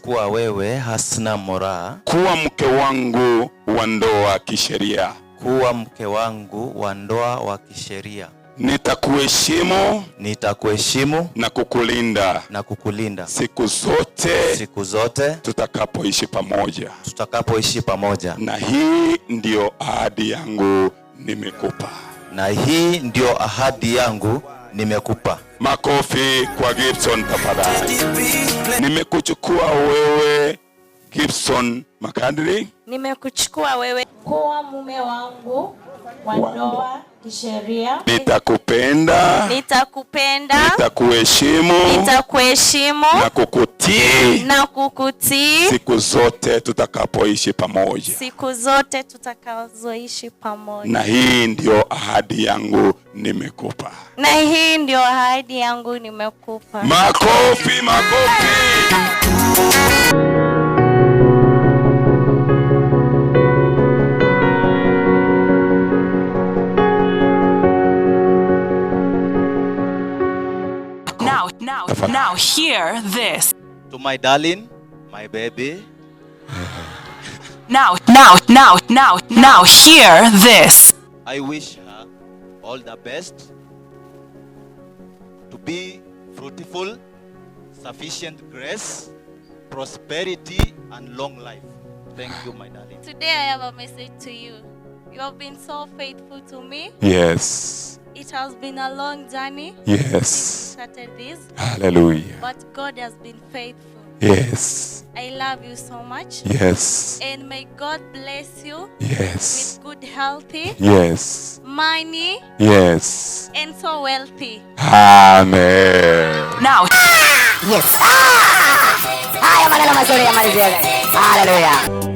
kuwa wewe Hasna Moraa kuwa mke wangu wa ndoa kisheria. Kuwa mke wangu wa ndoa wa kisheria. Nitakuheshimu na kukulinda siku zote tutakapoishi pamoja. Na hii ndio ahadi yangu nimekupa. Makofi kwa Gibson tafadhali. Nimekuchukua wewe Gibson Makadri. Nimekuchukua wewe kuwa mume wangu wa ndoa kisheria. Nitakupenda, nitakuheshimu na kukutii siku zote tutakazoishi pamoja. Na hii ndio ahadi yangu nimekupa. Makofi. Now hear this. To my darling, my baby. Now hear this. I wish her all the best, to be fruitful, sufficient grace, prosperity and long life. Thank you, my darling. Today I have a message to you. You have been so faithful to me. Yes. It has been a long journey. Yes. Since we started this. Hallelujah. But God has been faithful. Yes. I love you so much. Yes. And may God bless you. Yes. With good health. Yes. Money. Yes. And so wealthy. Amen. Now. Yes. Haya maneno mazuri ya malizele. Hallelujah.